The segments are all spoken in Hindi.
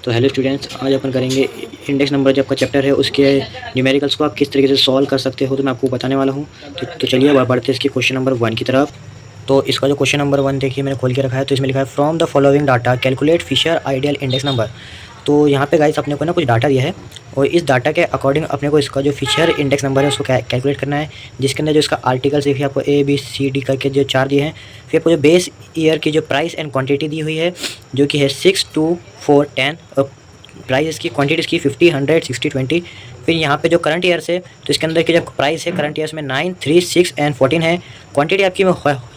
तो हेलो स्टूडेंट्स, आज अपन करेंगे इंडेक्स नंबर जो आपका चैप्टर है उसके न्यूमेरिकल्स को आप किस तरीके से सॉल्व कर सकते हो, तो मैं आपको बताने वाला हूँ। तो चलिए बढ़ते हैं इसके क्वेश्चन नंबर 1 की तरफ। तो इसका जो क्वेश्चन नंबर 1 देखिए मैंने खोल के रखा है। तो इसमें लिखा है from the following data calculate Fisher ideal index number. तो यहाँ पे गाइस अपने को ना कुछ डाटा दिया है और इस डाटा के अकॉर्डिंग अपने को इसका जो फिशर इंडेक्स नंबर है उसको कैलकुलेट करना है, जिसके अंदर जो इसका आर्टिकल्स देखिए आपको ABCD करके जो 4 दिए हैं। फिर आपको जो बेस ईयर की जो प्राइस एंड क्वांटिटी दी हुई है जो कि है 6, 2, 4, 10 और प्राइस इसकी क्वांटिटी इसकी 50, 100, 60, 20। फिर यहाँ पे जो करंट ईयर्स है तो इसके अंदर की जो प्राइस है करंट ईयर्स में 9, 3, 6 एंड 14 है। क्वांटिटी आपकी में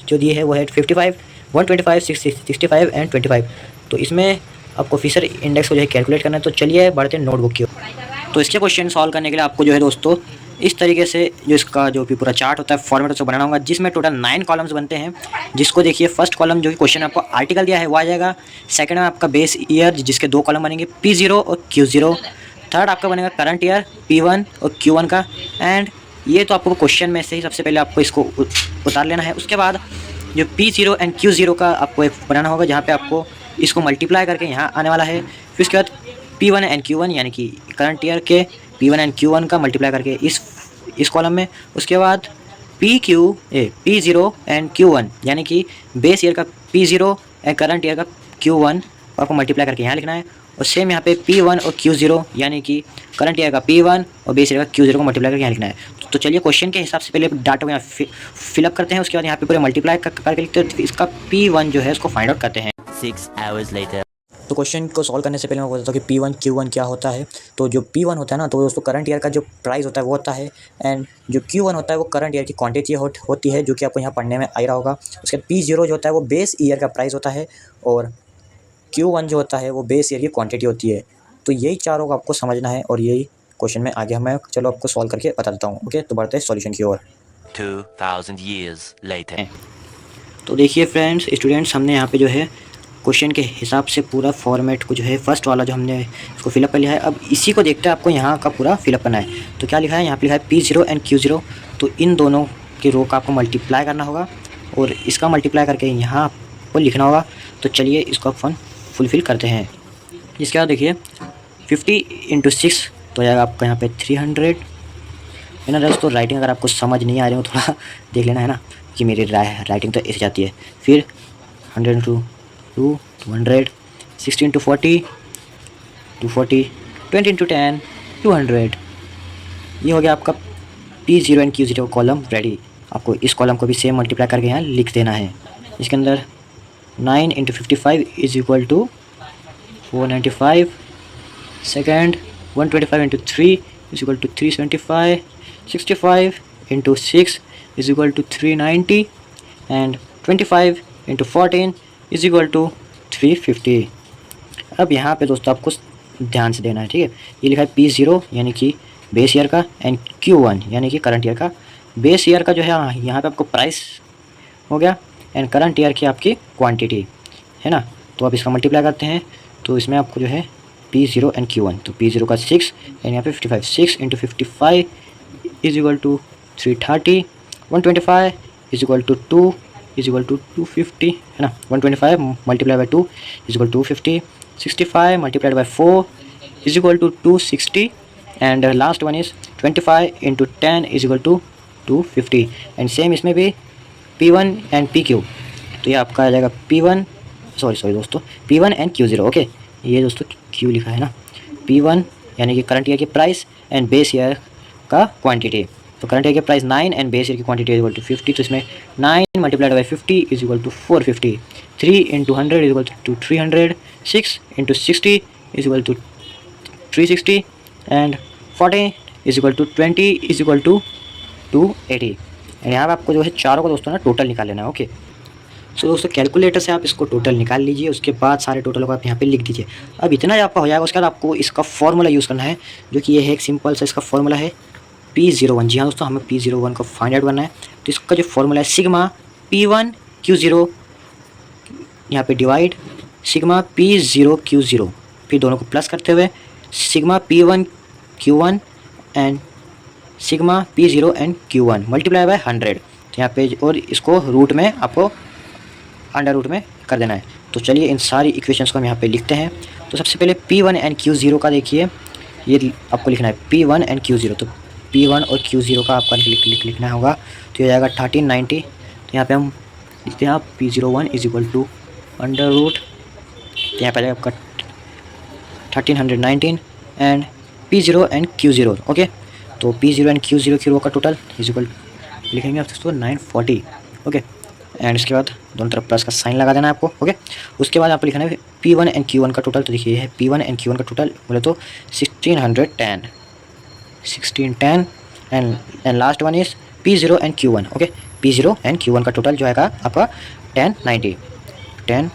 जो दी है वो है 55, 125, 65 एंड 25। तो इसमें आपको फिशर इंडेक्स को जो है कैलकुलेट करना है। तो चलिए बढ़ते हैं नोटबुक की ओर। तो इसके क्वेश्चन सॉल्व करने के लिए आपको जो है दोस्तों इस तरीके से जो इसका जो भी पूरा चार्ट होता है फॉर्मेट उसको बनाना होगा, जिसमें टोटल 9 कॉलम्स बनते हैं। जिसको देखिए फर्स्ट कॉलम जो कि क्वेश्चन आपको आर्टिकल दिया है वो आ जाएगा। सेकंड में आपका बेस ईयर जिसके 2 कॉलम बनेंगे P0 और Q0। थर्ड आपका बनेगा करंट ईयर P1 और Q1 का। एंड ये तो आपको क्वेश्चन में से ही सबसे पहले आपको इसको उतार लेना है। उसके बाद जो P0 एंड Q0 का आपको एक बनाना होगा, जहाँ पे आपको इसको मल्टीप्लाई करके यहाँ आने वाला है। फिर उसके बाद P1 एंड Q1 यानी कि करंट ईयर के P1 एंड Q1 का मल्टीप्लाई करके इस कॉलम में। उसके बाद P0 एंड Q1 यानी कि बेस ईयर का P0 एंड करंट ईयर का Q1 आपको मल्टीप्लाई करके यहाँ लिखना है। और सेम यहाँ पे P1 और Q0 यानी कि करंट ईयर का P1 और बेस ईयर का Q0 को मल्टीप्लाई करके यहाँ लिखना है। तो चलिए क्वेश्चन के हिसाब से पहले डाटा को यहाँ फिलअप करते हैं। उसके बाद यहाँ पे पूरे मल्टीप्लाई करके लिखते हैं। तो इसका P1 जो है उसको फाइंड आउट करते हैं 6 hours later. तो क्वेश्चन को सॉल्व करने से पहले मैं बताता हूँ कि P1 Q1 क्या होता है। तो जो P1 होता है ना, तो दोस्तों करंट ईयर का जो प्राइस होता है वो होता है। एंड जो Q1 होता है वो करंट ईयर की क्वांटिटी होती है, जो कि आपको यहाँ पढ़ने में आ रहा होगा। उसके बाद P0 जो होता है वो बेस ईयर का प्राइस होता है और Q1 जो होता है वो बेस ईयर की क्वांटिटी होती है। तो यही चारों को आपको समझना है और यही क्वेश्चन में आगे मैं चलो आपको सॉल्व करके बता देता हूँ। ओके, तो बढ़ते हैं सॉल्यूशन की ओर। 2000 years later. तो देखिए फ्रेंड्स स्टूडेंट्स, हमने यहाँ पे जो है क्वेश्चन के हिसाब से पूरा फॉर्मेट को जो है फर्स्ट वाला जो हमने इसको फिलअप कर लिया है। अब इसी को देखते हैं आपको यहाँ का पूरा फिलअप करना है। तो क्या लिखा है यहाँ पे, लिखा है P0 एंड Q0। तो इन दोनों के रो का आपको मल्टीप्लाई करना होगा और इसका मल्टीप्लाई करके यहाँ आपको लिखना होगा। तो चलिए इसको अपन फुलफिल करते हैं। इसके बाद देखिए 50 × 6 तो जाएगा आपका यहाँ पे 300 है ना दोस्तों। राइटिंग अगर आपको समझ नहीं आ रही हो थोड़ा देख लेना है ना, कि मेरी राइटिंग तो ऐसे जाती है। फिर 100 × 2 200, 60 × 40 240, 20 × 10 200। ये हो गया आपका P0 and Q0 column ready. आपको इस कॉलम को भी सेम मल्टीप्लाई करके यहाँ लिख देना है। इसके अंदर 9 × 55 = 495। सेकेंड 125 × 3 = 375। 65 × 6 = 390 एंड 25 × 14 = 350। अब यहाँ पे दोस्तों आपको ध्यान से देना है, ठीक है। ये लिखा है P0 यानी कि बेस ईयर का एंड Q1 यानी कि करंट ईयर का। बेस ईयर का जो है यहाँ पे आपको प्राइस हो गया एंड करंट ईयर की आपकी क्वांटिटी है ना। तो आप इसका मल्टीप्लाई करते हैं तो इसमें आपको जो है P0 एंड Q1। तो P0 का 6 एंड यहाँ पे 55। 6 × 55 = 330। 125 = 2 = 250 है ना। 125 × 2 = 250। 65 × 4 = 260 and last one is 25 × 10 = 250। And same इसमें भी P1 एंड PQ। तो ये आपका आ जाएगा P1 सॉरी दोस्तों P1 एंड Q0। ओके, ये दोस्तों Q लिखा है ना। P1 यानी कि करंट ईयर की प्राइस एंड बेस ईयर का क्वांटिटी। तो करंट ईयर की प्राइस 9 एंड बेस ईयर की क्वांटिटी = 50। तो इसमें 9 × 50 = 450। 3 × 100 = 300। 6 × 60 = 360 एंड 40 = 20 = 280। एंड यहाँ पर आपको जो है चारों को दोस्तों ना टोटल निकाल लेना है। ओके, सो दोस्तों कैलकुलेटर से आप इसको टोटल निकाल लीजिए। उसके बाद सारे टोटल को आप यहाँ पे लिख दीजिए। अब इतना आपका हो जाएगा। उसके बाद आपको इसका फॉर्मूला यूज़ करना है, जो कि ये है एक सिंपल सा इसका फॉर्मूला है P01। जी हाँ दोस्तों, हमें P01 को फाइंड आउट करना है। तो इसका जो फॉर्मूला है सिग्मा P1 Q0 यहाँ पे डिवाइड सिग्मा P0 Q0, फिर दोनों को प्लस करते हुए sigma P1 Q1 and sigma P0 and Q1 multiply by 100। तो यहाँ पे और इसको रूट में आपको अंडर रूट में कर देना है। तो चलिए इन सारी इक्वेशंस को हम यहाँ पे लिखते हैं। तो सबसे पहले P1 एंड Q0 का देखिए, ये आपको लिखना है P1 एंड Q0। तो P1 और Q0 का आपका लिखना होगा, तो ये जाएगा 1390। तो यहाँ पे हम लिखते हैं P01 is equal to under root, तो यहाँ पे आपका 1319 and P0 and Q0। Okay, तो P0 एंड Q0 की रो का टोटल इज इक्वल लिखेंगे आप दोस्तों 940। ओके, एंड इसके बाद दोनों तरफ प्लस का साइन लगा देना है आपको। ओके, उसके बाद आपको लिखना है P1 एंड Q1 का टोटल। तो देखिए ये है P1 एंड Q1 का टोटल बोले तो 1610 and last one is P0 and Q1। Okay, P0 and Q1 का टोटल जो है आपका 1090 एंड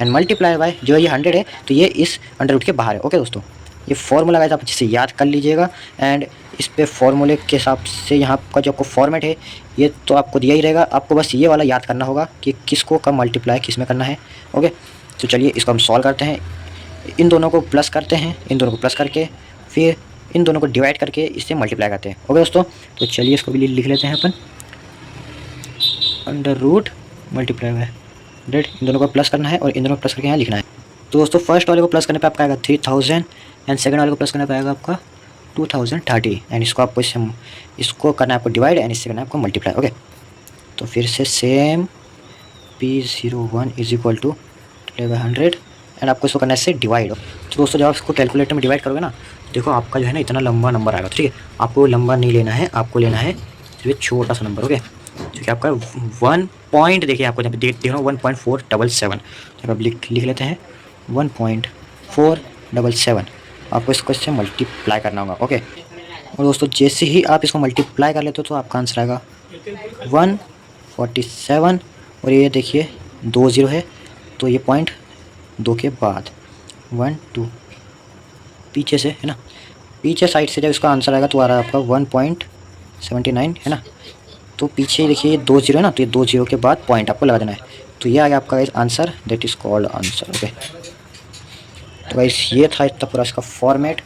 मल्टीप्लाई बाय जो ये 100 है, तो ये इस अंडर रूट के बाहर है। ओके दोस्तों, ये फॉर्मूला गाइस आप अच्छे से याद कर लीजिएगा, एंड इस पे फॉर्मूले के हिसाब से यहाँ का जो आपको फॉर्मेट है ये तो आपको दिया ही रहेगा, आपको बस ये वाला याद करना होगा कि किसको कब मल्टीप्लाई किस में करना है। ओके, तो चलिए इसको हम सॉल्व करते हैं। इन दोनों को प्लस करते हैं, इन दोनों को प्लस करके फिर इन दोनों को डिवाइड करके इससे मल्टीप्लाई करते हैं। ओके दोस्तों, तो चलिए इसको भी लिख लेते हैं अपन, अंडर रूट मल्टीप्लाई बाय 100। इन दोनों को प्लस करना है और इन दोनों को प्लस करके यहाँ लिखना है। तो दोस्तों फर्स्ट वाले को प्लस करने पे आपका आएगा 3000 एंड सेकंड वाले को प्लस करने पे आएगा आपका 2030 एंड इसको आपको इसको करना है आपको डिवाइड एंड इससे करना है आपको मल्टीप्लाई। ओके, तो फिर से same P01 is equal to 100 and आपको इसको करना है इससे डिवाइड। तो दोस्तों जब आप इसको कैलकुलेटर में डिवाइड करोगे ना, देखो आपका जो है ना इतना लंबा नंबर आएगा। ठीक है, आपको लंबा नहीं लेना है, आपको लेना है सिर्फ छोटा सा नंबर। ओके, जो कि आपका 1 पॉइंट देखिए आपको जब देख रहा हूँ 1.477। तो अब लिख लेते हैं 1.477। आपको इसको इससे मल्टीप्लाई करना होगा। ओके, और दोस्तों जैसे ही आप इसको मल्टीप्लाई कर लेते हो तो आपका आंसर आएगा 147। और ये देखिए 2 0 है, तो ये पॉइंट 2 के बाद 1 2 पीछे से है ना, पीछे साइड से जब इसका आंसर आएगा तो आ रहा है आपका 1.79 है ना। तो पीछे देखिए 2 0 है ना, तो ये 2 0 के बाद पॉइंट आपको लगा देना है। तो ये आ गया आपका answer, that is called answer. Okay, तो गाइस ये था इतना पूरा इसका फॉर्मेट,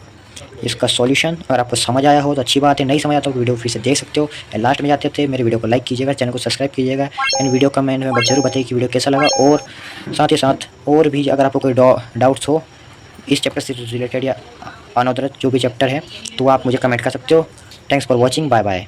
इसका सॉल्यूशन। अगर आपको समझ आया हो तो अच्छी बात है, नहीं समझ आता तो वीडियो फिर से देख सकते हो। लास्ट में जाते थे मेरे वीडियो को लाइक कीजिएगा, चैनल को सब्सक्राइब कीजिएगा एंड वीडियो कमेंट में जरूर बताइए कि वीडियो कैसा लगा। और साथ ही साथ और भी अगर आपको कोई डाउट्स हो इस चैप्टर से रिलेटेड या अनदर जो भी चैप्टर है तो आप मुझे कमेंट कर सकते हो। Thanks for watching, bye bye.